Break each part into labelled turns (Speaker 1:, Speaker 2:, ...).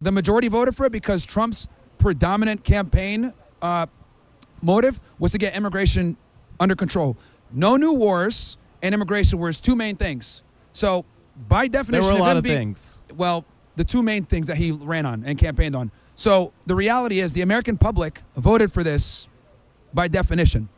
Speaker 1: The majority voted for it because Trump's predominant campaign motive was to get immigration under control. No new wars and immigration were his two main things. So by definition,
Speaker 2: there were a lot of things.
Speaker 1: Well, the two main things that he ran on and campaigned on. So the reality is the American public voted for this by definition.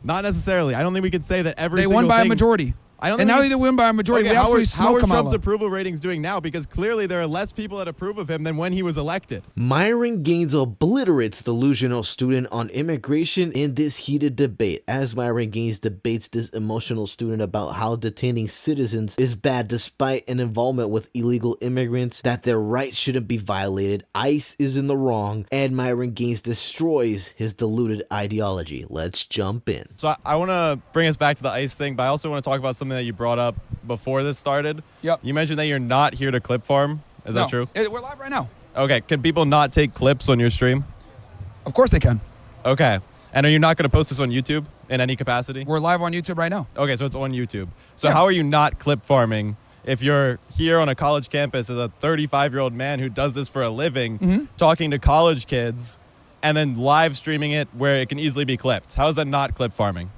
Speaker 2: Not necessarily. I don't think we could say that every
Speaker 1: They won by a majority.
Speaker 2: I don't
Speaker 1: and
Speaker 2: think
Speaker 1: now they win by a majority.
Speaker 2: Okay,
Speaker 1: We absolutely smoke
Speaker 2: how are
Speaker 1: Kamala.
Speaker 2: Trump's approval ratings doing now? Because clearly there are less people that approve of him than when he was elected.
Speaker 3: Myron Gaines obliterates delusional student on immigration in this heated debate, as Myron Gaines debates this emotional student about how detaining citizens is bad despite an involvement with illegal immigrants, that their rights shouldn't be violated, ICE is in the wrong, and Myron Gaines destroys his deluded ideology. Let's jump in.
Speaker 2: So I want to bring us back to the ICE thing, but I also want to talk about something that you brought up before this started.
Speaker 1: Yep.
Speaker 2: You mentioned that you're not here to clip farm. Is that true?
Speaker 1: We're live right now.
Speaker 2: Okay. Can people not take clips on your stream?
Speaker 1: Of course they can.
Speaker 2: Okay. And are you not going to post this on YouTube in any capacity?
Speaker 1: We're live on YouTube right now.
Speaker 2: Okay, so it's on YouTube. So
Speaker 1: Yeah.
Speaker 2: how are you not clip farming if you're here on a college campus as a 35-year-old man who does this for a living, talking to college kids, and then live streaming it where it can easily be clipped? How is that not clip farming?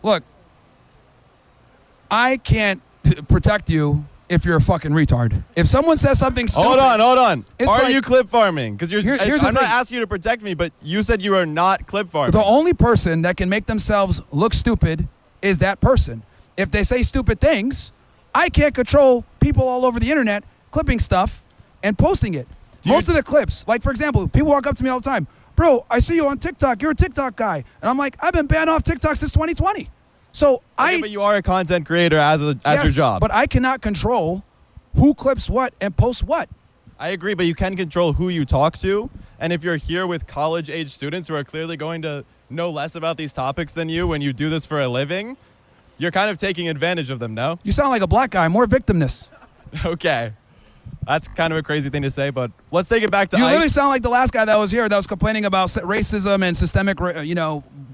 Speaker 1: Look, I can't protect you if you're a fucking retard. If someone says something stupid...
Speaker 2: Hold on.
Speaker 1: It's
Speaker 2: Are
Speaker 1: like-
Speaker 2: you clip farming? Because
Speaker 1: here's the
Speaker 2: I'm not
Speaker 1: thing.
Speaker 2: asking you to protect me, but you said you are not clip farming.
Speaker 1: The only person that can make themselves look stupid is that person. If they say stupid things, I can't control people all over the internet clipping stuff and posting it. Most of the clips, like for example, people walk up to me all the time, bro, I see you on TikTok. You're a TikTok guy. And I'm like, I've been banned off TikTok since 2020. So
Speaker 2: but you are a content creator as your job.
Speaker 1: But I cannot control who clips what and posts what.
Speaker 2: I agree, but you can control who you talk to. And if you're here with college-age students who are clearly going to know less about these topics than you when you do this for a living, you're kind of taking advantage of them, no?
Speaker 1: You sound like a black guy, more victimness.
Speaker 2: Okay. That's kind of a crazy thing to say, but let's take it back to
Speaker 1: You
Speaker 2: ICE.
Speaker 1: literally sound like the last guy that was here that was complaining about racism and systemic,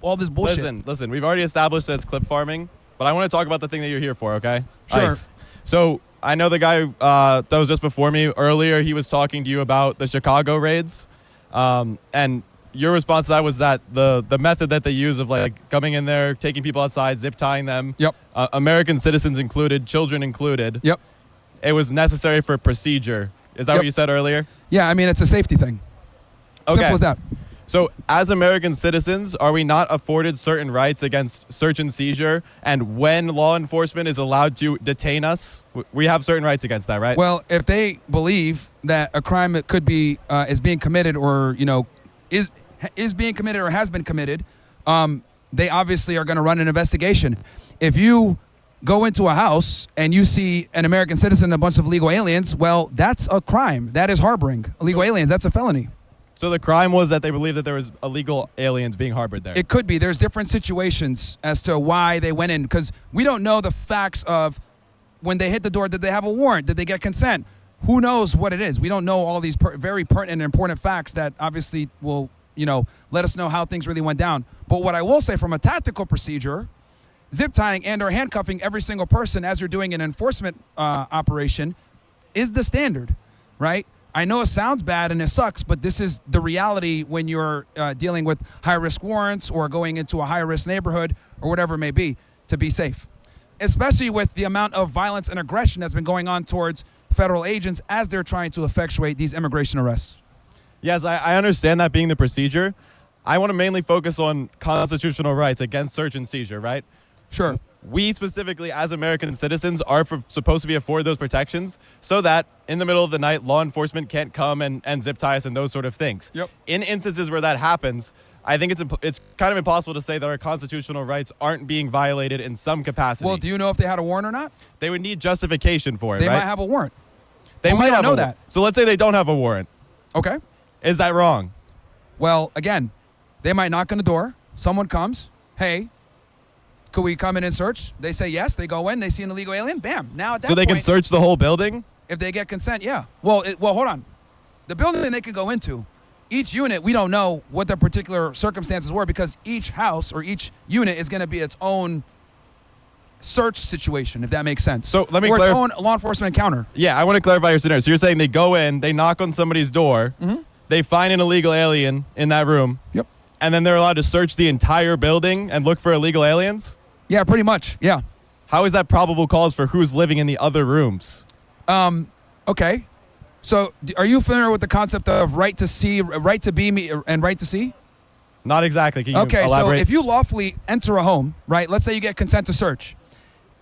Speaker 1: all this bullshit.
Speaker 2: Listen, we've already established that it's clip farming, but I want to talk about the thing that you're here for, okay?
Speaker 1: Sure.
Speaker 2: ICE. So I know the guy that was just before me earlier, he was talking to you about the Chicago raids, and your response to that was that the method that they use of like coming in there, taking people outside, zip tying them,
Speaker 1: Yep.
Speaker 2: American citizens included, children included,
Speaker 1: Yep.
Speaker 2: it was necessary for procedure. Is that
Speaker 1: Yep.
Speaker 2: what you said earlier?
Speaker 1: Yeah, I mean, it's a safety thing.
Speaker 2: Okay.
Speaker 1: Simple as that.
Speaker 2: So as American citizens, are we not afforded certain rights against search and seizure? And when law enforcement is allowed to detain us, we have certain rights against that, right?
Speaker 1: Well, if they believe that a crime that could be is being committed or is being committed or has been committed, they obviously are going to run an investigation. If you go into a house and you see an American citizen and a bunch of illegal aliens, well, that's a crime. That is harboring illegal aliens. That's a felony.
Speaker 2: So the crime was that they believed that there was illegal aliens being harbored there.
Speaker 1: It could be. There's different situations as to why they went in, because we don't know the facts of when they hit the door. Did they have a warrant? Did they get consent? Who knows what it is? We don't know all these very pertinent and important facts that obviously will, let us know how things really went down. But what I will say from a tactical procedure, zip tying and or handcuffing every single person as you're doing an enforcement operation is the standard, right? I know it sounds bad and it sucks, but this is the reality when you're dealing with high-risk warrants or going into a high-risk neighborhood or whatever it may be to be safe, especially with the amount of violence and aggression that's been going on towards federal agents as they're trying to effectuate these immigration arrests.
Speaker 2: Yes, I understand that being the procedure. I want to mainly focus on constitutional rights against search and seizure, right?
Speaker 1: Sure.
Speaker 2: We specifically, as American citizens, are supposed to be afforded those protections so that in the middle of the night, law enforcement can't come and zip tie us and those sort of things.
Speaker 1: Yep.
Speaker 2: In instances where that happens, I think it's kind of impossible to say that our constitutional rights aren't being violated in some capacity.
Speaker 1: Well, do you know if they had a warrant or not?
Speaker 2: They would need justification for it,
Speaker 1: They
Speaker 2: right?
Speaker 1: might have a warrant.
Speaker 2: They
Speaker 1: But we
Speaker 2: might
Speaker 1: don't
Speaker 2: have
Speaker 1: know
Speaker 2: a
Speaker 1: that.
Speaker 2: So let's say they don't have a warrant.
Speaker 1: Okay.
Speaker 2: Is that wrong?
Speaker 1: Well, again, they might knock on the door. Someone comes. Hey, could we come in and search? They say yes. They go in. They see an illegal alien. Bam. Now at that
Speaker 2: So they
Speaker 1: point,
Speaker 2: can search the whole building?
Speaker 1: if they get consent, yeah. Well, hold on. The building they can go into, each unit, we don't know what the particular circumstances were because each house or each unit is going to be its own search situation, if that makes sense.
Speaker 2: So let me
Speaker 1: or its
Speaker 2: clarify.
Speaker 1: own law enforcement encounter.
Speaker 2: Yeah, I want to clarify your scenario. So you're saying they go in, they knock on somebody's door, they find an illegal alien in that room,
Speaker 1: Yep.
Speaker 2: and then they're allowed to search the entire building and look for illegal aliens?
Speaker 1: Yeah, pretty much. Yeah.
Speaker 2: How is that probable cause for who's living in the other rooms?
Speaker 1: Okay. So are you familiar with the concept of right to see, right to be, and right to see?
Speaker 2: Not exactly. Can you
Speaker 1: Okay,
Speaker 2: elaborate?
Speaker 1: so if you lawfully enter a home, right, let's say you get consent to search,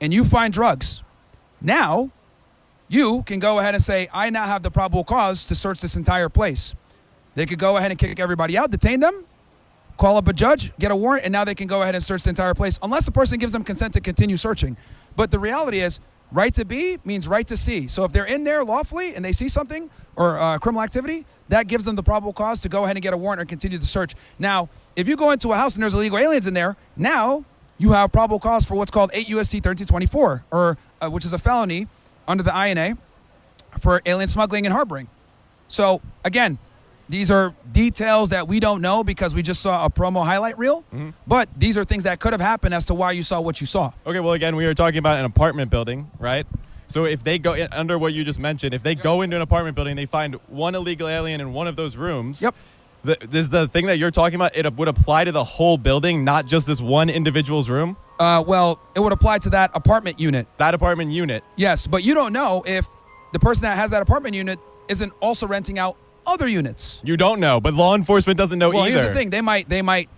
Speaker 1: and you find drugs, now you can go ahead and say, I now have the probable cause to search this entire place. They could go ahead and kick everybody out, detain them, call up a judge, get a warrant, and now they can go ahead and search the entire place, unless the person gives them consent to continue searching. But the reality is, right to be means right to see. So if they're in there lawfully and they see something or criminal activity, that gives them the probable cause to go ahead and get a warrant or continue the search. Now, if you go into a house and there's illegal aliens in there, now you have probable cause for what's called 8 U.S.C. 1324, or which is a felony under the INA for alien smuggling and harboring. So again, these are details that we don't know because we just saw a promo highlight reel, but these are things that could have happened as to why you saw what you saw.
Speaker 2: Okay, well, again, we were talking about an apartment building, right? So if they go in, under what you just mentioned, if they go into an apartment building and they find one illegal alien in one of those rooms,
Speaker 1: Yep.
Speaker 2: The thing that you're talking about, it would apply to the whole building, not just this one individual's room?
Speaker 1: Well, it would apply to that apartment unit.
Speaker 2: That apartment unit.
Speaker 1: Yes, but you don't know if the person that has that apartment unit isn't also renting out other units.
Speaker 2: You don't know, but law enforcement doesn't know
Speaker 1: Well,
Speaker 2: either.
Speaker 1: here's the thing. They might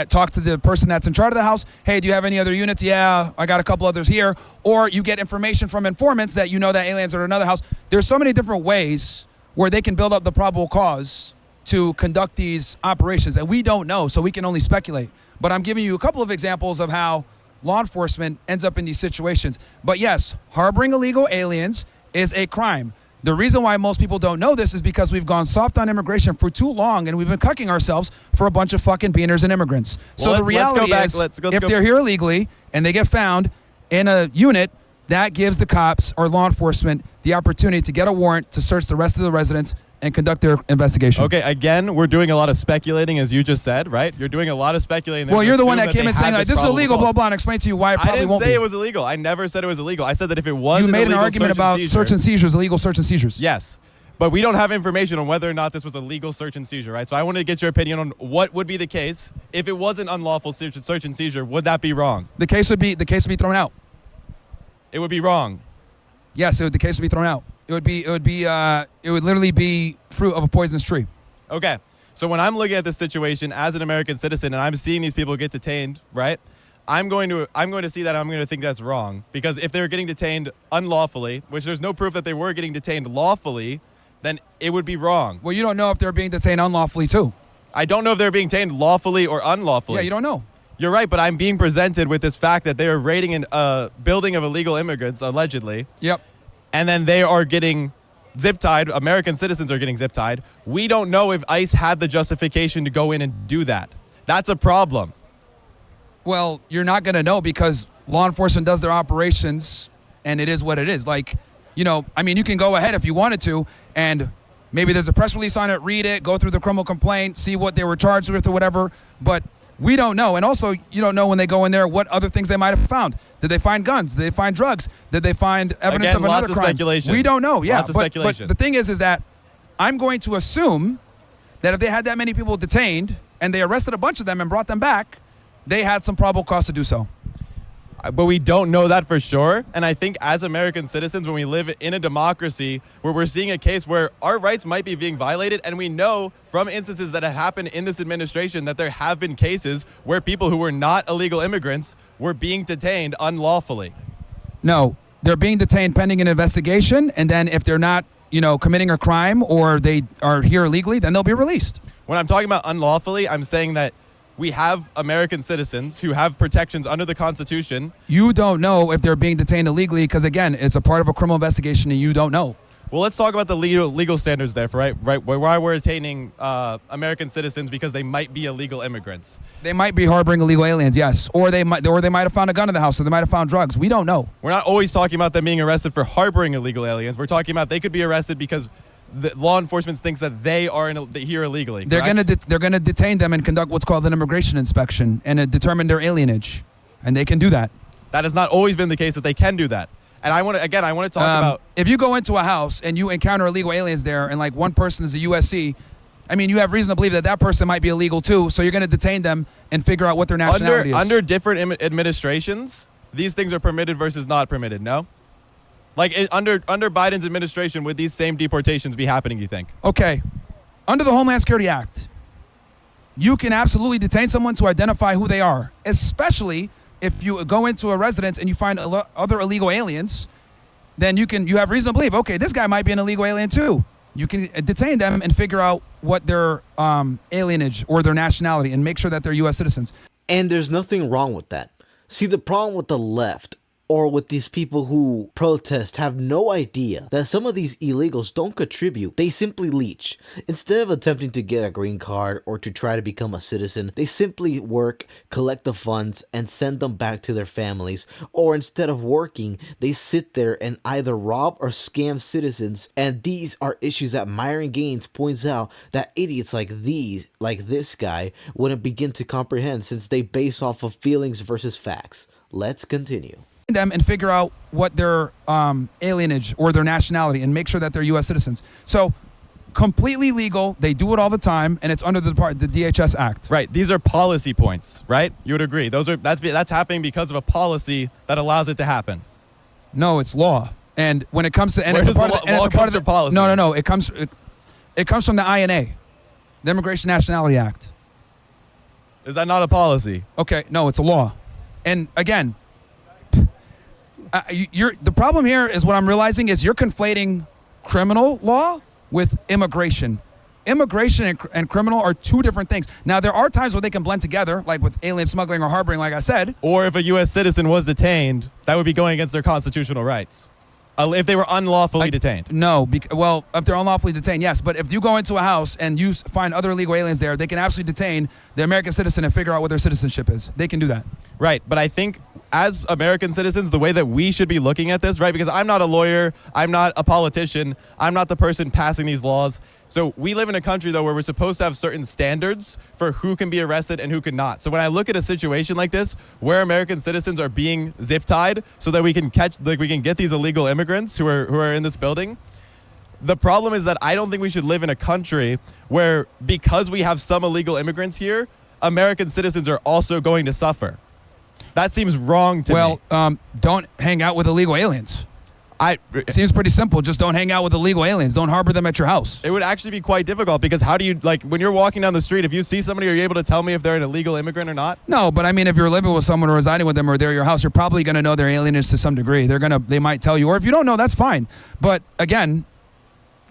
Speaker 1: talk to the person that's in charge of the house. Hey, do you have any other units? Yeah, I got a couple others here. Or you get information from informants that you know that aliens are in another house. There's so many different ways where they can build up the probable cause to conduct these operations, and we don't know, so we can only speculate. But I'm giving you a couple of examples of how law enforcement ends up in these situations. But yes, harboring illegal aliens is a crime. The reason why most people don't know this is because we've gone soft on immigration for too long, and we've been cucking ourselves for a bunch of fucking beaners and immigrants.
Speaker 2: Well,
Speaker 1: So the reality is, if they're here illegally and they get found in a unit, that gives the cops or law enforcement the opportunity to get a warrant to search the rest of the residents and conduct their investigation.
Speaker 2: Okay, again, we're doing a lot of speculating, as you just said, right? You're doing a lot of speculating.
Speaker 1: Well, you're the one that
Speaker 2: Assume
Speaker 1: came in
Speaker 2: they
Speaker 1: saying,
Speaker 2: had
Speaker 1: like, this is
Speaker 2: probable
Speaker 1: illegal,
Speaker 2: cause.
Speaker 1: blah, blah, and explain to you why it
Speaker 2: I
Speaker 1: probably
Speaker 2: didn't
Speaker 1: won't
Speaker 2: say
Speaker 1: be.
Speaker 2: it was illegal. I never said it was illegal. I said that if it was
Speaker 1: You
Speaker 2: an
Speaker 1: made an
Speaker 2: illegal
Speaker 1: argument about
Speaker 2: seizure,
Speaker 1: search and seizures, illegal search and seizures.
Speaker 2: Yes, but we don't have information on whether or not this was a legal search and seizure, right? So I wanted to get your opinion on what would be the case if it was an unlawful search and seizure. Would that be wrong?
Speaker 1: The case would be thrown out.
Speaker 2: It would be wrong.
Speaker 1: Yes, the case would be thrown out. It would literally be fruit of a poisonous tree.
Speaker 2: Okay, so when I'm looking at this situation as an American citizen and I'm seeing these people get detained, right? I'm going to see that. I'm going to think that's wrong, because if they're getting detained unlawfully, which there's no proof that they were getting detained lawfully, then it would be wrong.
Speaker 1: Well, you don't know if they're being detained unlawfully too.
Speaker 2: I don't know if they're being detained lawfully or unlawfully.
Speaker 1: Yeah, you don't know.
Speaker 2: You're right, but I'm being presented with this fact that they are raiding a building of illegal immigrants, allegedly.
Speaker 1: Yep.
Speaker 2: And then they are getting zip-tied. American citizens are getting zip-tied. We don't know if ICE had the justification to go in and do that. That's a problem.
Speaker 1: Well, you're not going to know because law enforcement does their operations, and it is what it is. Like, you know, I mean, you can go ahead if you wanted to, and maybe there's a press release on it, read it, go through the criminal complaint, see what they were charged with or whatever, but we don't know. And also, you don't know when they go in there what other things they might have found. Did they find guns? Did they find drugs? Did they find evidence
Speaker 2: Again,
Speaker 1: of another
Speaker 2: lots of
Speaker 1: crime?
Speaker 2: speculation.
Speaker 1: We don't know. Yeah,
Speaker 2: Lots of speculation.
Speaker 1: But the thing is that I'm going to assume that if they had that many people detained and they arrested a bunch of them and brought them back, they had some probable cause to do so.
Speaker 2: But we don't know that for sure. And I think as American citizens, when we live in a democracy where we're seeing a case where our rights might be being violated, and we know from instances that have happened in this administration that there have been cases where people who were not illegal immigrants were being detained unlawfully.
Speaker 1: No, they're being detained pending an investigation, and then if they're not, you know, committing a crime or they are here illegally, then they'll be released.
Speaker 2: When I'm talking about unlawfully, I'm saying that we have American citizens who have protections under the Constitution.
Speaker 1: You don't know if they're being detained illegally because, again, it's a part of a criminal investigation and you don't know.
Speaker 2: Well, let's talk about the legal standards there, right? Why we're detaining American citizens because they might be illegal immigrants.
Speaker 1: They might be harboring illegal aliens, yes, or they might have found a gun in the house, or they might have found drugs. We don't know.
Speaker 2: We're not always talking about them being arrested for harboring illegal aliens. We're talking about they could be arrested because the law enforcement thinks that they are here illegally.
Speaker 1: They're gonna detain them and conduct what's called an immigration inspection and determine their alienage, and they can do that.
Speaker 2: That has not always been the case that they can do that. And I want to talk about.
Speaker 1: If you go into a house and you encounter illegal aliens there, and like one person is a USC, I mean, you have reason to believe that that person might be illegal too. So you're going to detain them and figure out what their nationality is.
Speaker 2: Under different administrations, these things are permitted versus not permitted. No, like under Biden's administration, would these same deportations be happening? You think?
Speaker 1: Okay, under the Homeland Security Act, you can absolutely detain someone to identify who they are, especially if you go into a residence and you find other illegal aliens. Then you have reason to believe, okay, this guy might be an illegal alien too. You can detain them and figure out what their alienage or their nationality and make sure that they're U.S. citizens.
Speaker 3: And there's nothing wrong with that. See, the problem with the left or with these people who protest have no idea that some of these illegals don't contribute. They simply leech. Instead of attempting to get a green card or to try to become a citizen, they simply work, collect the funds, and send them back to their families. Or instead of working, they sit there and either rob or scam citizens. And these are issues that Myron Gaines points out that idiots like this guy, wouldn't begin to comprehend, since they base off of feelings versus facts. Let's continue.
Speaker 1: Them and figure out what their alienage or their nationality and make sure that they're U.S. citizens. So completely legal. They do it all the time, and it's under the DHS Act.
Speaker 2: Right. These are policy points, right? You would agree. That's happening because of a policy that allows it to happen.
Speaker 1: No, it's law. And when it comes to
Speaker 2: Where
Speaker 1: it's a
Speaker 2: does
Speaker 1: part
Speaker 2: the
Speaker 1: of the, and
Speaker 2: law
Speaker 1: it's a part of
Speaker 2: come
Speaker 1: the
Speaker 2: from policy?
Speaker 1: No. It comes from the INA, the Immigration Nationality Act.
Speaker 2: Is that not a policy?
Speaker 1: Okay, no, it's a law. And again, the problem here is what I'm realizing is you're conflating criminal law with immigration. Immigration and criminal are two different things. Now, there are times where they can blend together, like with alien smuggling or harboring, like I said.
Speaker 2: Or if a U.S. citizen was detained, that would be going against their constitutional rights. If they were unlawfully detained.
Speaker 1: No, if they're unlawfully detained, yes. But if you go into a house and you find other illegal aliens there, they can absolutely detain the American citizen and figure out what their citizenship is. They can do that.
Speaker 2: Right, but I think as American citizens, the way that we should be looking at this, right, because I'm not a lawyer, I'm not a politician, I'm not the person passing these laws. So we live in a country, though, where we're supposed to have certain standards for who can be arrested and who cannot. So when I look at a situation like this, where American citizens are being zip tied so that we can get these illegal immigrants who are in this building, the problem is that I don't think we should live in a country where, because we have some illegal immigrants here, American citizens are also going to suffer. That seems wrong to me.
Speaker 1: Well, don't hang out with illegal aliens. It seems pretty simple. Just don't hang out with illegal aliens. Don't harbor them at your house.
Speaker 2: It would actually be quite difficult, because how do you, when you're walking down the street, if you see somebody, are you able to tell me if they're an illegal immigrant or not?
Speaker 1: No, but I mean, if you're living with someone or residing with them or they're at your house, you're probably going to know their alienage to some degree. They might tell you, or if you don't know, that's fine. But again,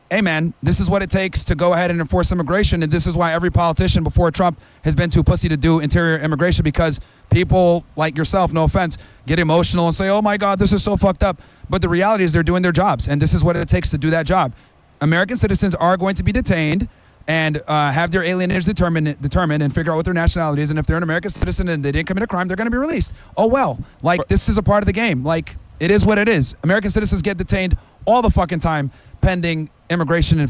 Speaker 1: hey man, this is what it takes to go ahead and enforce immigration, and this is why every politician before Trump has been too pussy to do interior immigration, because people like yourself, no offense, get emotional and say, oh my God, this is so fucked up. But the reality is they're doing their jobs, and this is what it takes to do that job. American citizens are going to be detained and have their alienage determined and figure out what their nationality is, and if they're an American citizen and they didn't commit a crime, they're going to be released. Oh well, this is a part of the game. It is what it is. American citizens get detained all the fucking time pending immigration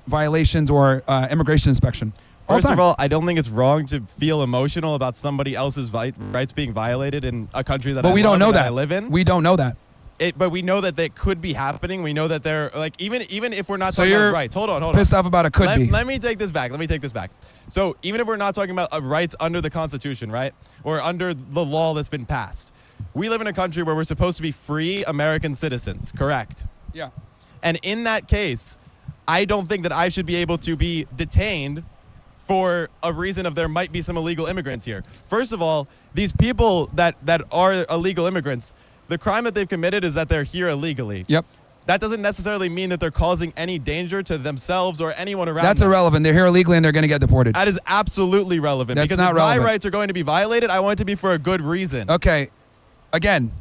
Speaker 1: violations or immigration inspection.
Speaker 2: First of all, I don't think it's wrong to feel emotional about somebody else's rights being violated in a country that
Speaker 1: we don't know that
Speaker 2: I live in.
Speaker 1: We don't know that.
Speaker 2: But we know that they could be happening. We know that they're even if we're not
Speaker 1: so
Speaker 2: talking
Speaker 1: you're
Speaker 2: about rights. Hold on.
Speaker 1: Pissed off about it could be.
Speaker 2: Let me take this back. So even if we're not talking about rights under the Constitution, right, or under the law that's been passed, we live in a country where we're supposed to be free American citizens, correct?
Speaker 1: Yeah.
Speaker 2: And in that case, I don't think that I should be able to be detained for a reason of there might be some illegal immigrants here. First of all, these people that are illegal immigrants, the crime that they've committed is that they're here illegally.
Speaker 1: Yep.
Speaker 2: That doesn't necessarily mean that they're causing any danger to themselves or anyone around
Speaker 1: That's
Speaker 2: them.
Speaker 1: irrelevant. They're here illegally and they're going to get deported.
Speaker 2: That is absolutely relevant.
Speaker 1: That's
Speaker 2: because
Speaker 1: not
Speaker 2: if
Speaker 1: relevant.
Speaker 2: my rights are going to be violated, I want it to be for a good reason.
Speaker 1: Okay. Again,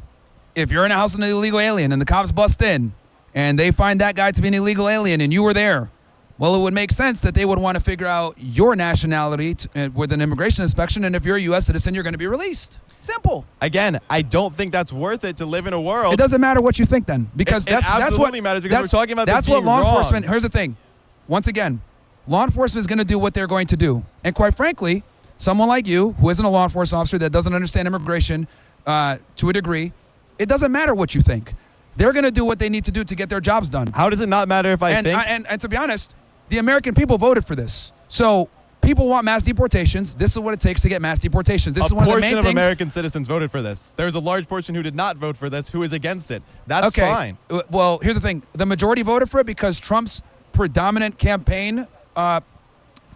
Speaker 1: if you're in a house with an illegal alien and the cops bust in and they find that guy to be an illegal alien and you were there, well, it would make sense that they would want to figure out your nationality with an immigration inspection, and if you're a U.S. citizen, you're going to be released. Simple.
Speaker 2: Again, I don't think that's worth it to live in a world.
Speaker 1: It doesn't matter what you think then, because that's
Speaker 2: absolutely
Speaker 1: what
Speaker 2: matters, because we're talking about
Speaker 1: that's
Speaker 2: this
Speaker 1: what
Speaker 2: being
Speaker 1: law
Speaker 2: wrong.
Speaker 1: enforcement. Here's the thing. Once again, law enforcement is going to do what they're going to do, and quite frankly, someone like you, who isn't a law enforcement officer that doesn't understand immigration, to a degree. It doesn't matter what you think. They're going to do what they need to do to get their jobs done.
Speaker 2: How does it not matter if I think?
Speaker 1: And to be honest, the American people voted for this. So people want mass deportations. This is what it takes to get mass deportations. This is one of the main
Speaker 2: portion of
Speaker 1: things.
Speaker 2: American citizens voted for this. There's a large portion who did not vote for this, who is against it. That's
Speaker 1: Okay.
Speaker 2: fine.
Speaker 1: Well, here's the thing. The majority voted for it because Trump's predominant campaign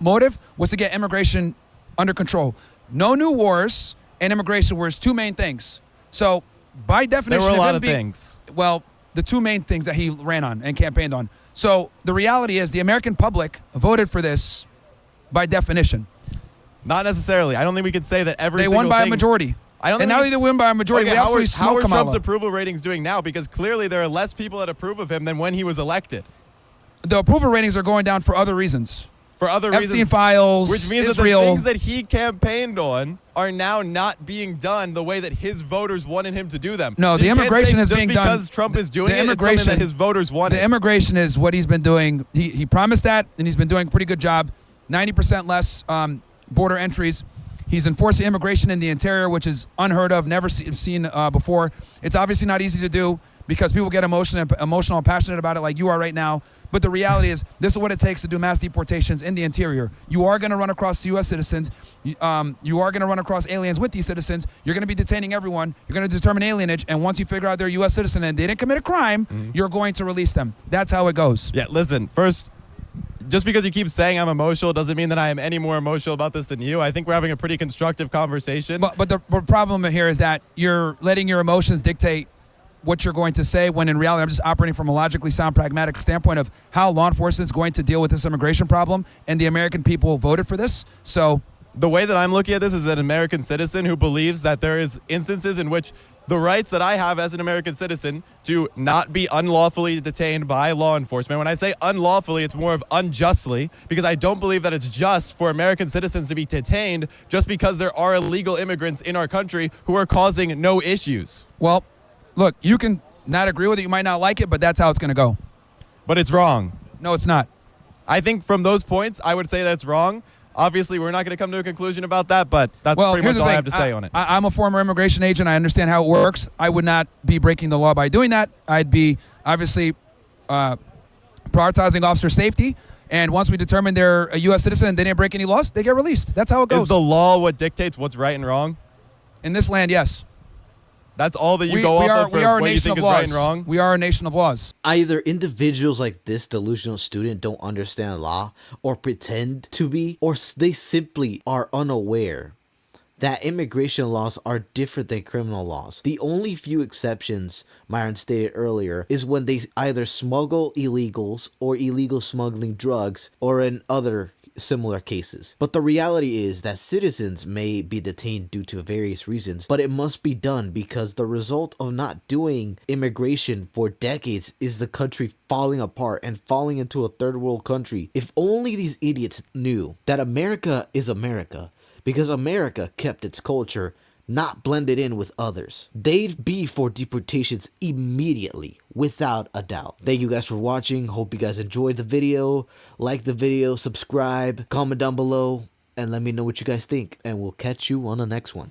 Speaker 1: motive was to get immigration under control. No new wars, and immigration were his two main things. So by definition,
Speaker 2: There were a
Speaker 1: of
Speaker 2: lot
Speaker 1: him
Speaker 2: of
Speaker 1: being-
Speaker 2: things.
Speaker 1: Well, the two main things that he ran on and campaigned on. So the reality is the American public voted for this by definition.
Speaker 2: Not necessarily. I don't think we could say that every
Speaker 1: They
Speaker 2: single
Speaker 1: won by a
Speaker 2: thing-
Speaker 1: majority.
Speaker 2: I don't
Speaker 1: And
Speaker 2: think
Speaker 1: now
Speaker 2: we-
Speaker 1: that they win by a majority,
Speaker 2: Okay,
Speaker 1: we absolutely
Speaker 2: how
Speaker 1: smoke
Speaker 2: are Trump's
Speaker 1: Kamala.
Speaker 2: approval ratings doing now? Because clearly there are less people that approve of him than when he was elected.
Speaker 1: The approval ratings are going down for other reasons.
Speaker 2: For other
Speaker 1: Epstein
Speaker 2: reasons,
Speaker 1: files,
Speaker 2: which means
Speaker 1: Israel.
Speaker 2: that the things that he campaigned on are now not being done the way that his voters wanted him to do them.
Speaker 1: No,
Speaker 2: So
Speaker 1: the
Speaker 2: you can't
Speaker 1: immigration
Speaker 2: say
Speaker 1: is
Speaker 2: just
Speaker 1: being done.
Speaker 2: because Trump is doing
Speaker 1: The
Speaker 2: it. It's something
Speaker 1: immigration-
Speaker 2: that his voters wanted.
Speaker 1: The immigration is what he's been doing. He promised that, and he's been doing a pretty good job. 90% less border entries. He's enforcing immigration in the interior, which is unheard of, never seen before. It's obviously not easy to do because people get emotional and passionate about it like you are right now. But the reality is, this is what it takes to do mass deportations in the interior. You are going to run across U.S. citizens. You are going to run across aliens with these citizens. You're going to be detaining everyone. You're going to determine alienage. And once you figure out they're a U.S. citizen and they didn't commit a crime, you're going to release them. That's how it goes.
Speaker 2: Yeah, listen, first, just because you keep saying I'm emotional doesn't mean that I am any more emotional about this than you. I think we're having a pretty constructive conversation.
Speaker 1: But the problem here is that you're letting your emotions dictate what you're going to say, when in reality, I'm just operating from a logically sound, pragmatic standpoint of how law enforcement is going to deal with this immigration problem, and the American people voted for this. So
Speaker 2: The way that I'm looking at this is an American citizen who believes that there is instances in which the rights that I have as an American citizen to not be unlawfully detained by law enforcement. When I say unlawfully, it's more of unjustly, because I don't believe that it's just for American citizens to be detained just because there are illegal immigrants in our country who are causing no issues.
Speaker 1: well, look, you can not agree with it, you might not like it, but that's how it's going to go.
Speaker 2: But it's wrong.
Speaker 1: No, it's not.
Speaker 2: I think from those points, I would say that's wrong. Obviously, we're not going to come to a conclusion about that, but that's
Speaker 1: Well,
Speaker 2: pretty
Speaker 1: here's
Speaker 2: much
Speaker 1: the
Speaker 2: all I
Speaker 1: thing.
Speaker 2: have to say on it.
Speaker 1: I'm a former immigration agent. I understand how it works. I would not be breaking the law by doing that. I'd be obviously prioritizing officer safety. And once we determine they're a U.S. citizen and they didn't break any laws, they get released. That's how it goes.
Speaker 2: Is the law what dictates what's right and wrong?
Speaker 1: In this land, yes.
Speaker 2: That's all that you
Speaker 1: We
Speaker 2: go off
Speaker 1: are
Speaker 2: of for
Speaker 1: a
Speaker 2: what you
Speaker 1: nation
Speaker 2: think
Speaker 1: of
Speaker 2: is right
Speaker 1: laws.
Speaker 2: and wrong?
Speaker 1: We are a nation of laws.
Speaker 3: Either individuals like this delusional student don't understand law or pretend to be, or they simply are unaware that immigration laws are different than criminal laws. The only few exceptions Myron stated earlier is when they either smuggle illegals or illegal smuggling drugs, or in other similar cases. But the reality is that citizens may be detained due to various reasons, but it must be done because the result of not doing immigration for decades is the country falling apart and falling into a third world country. If only these idiots knew that America is America, because America kept its culture, not blended in with others, they'd be for deportations immediately, without a doubt. Thank you guys for watching. Hope you guys enjoyed the video. Like the video, subscribe, comment down below, and let me know what you guys think. And we'll catch you on the next one.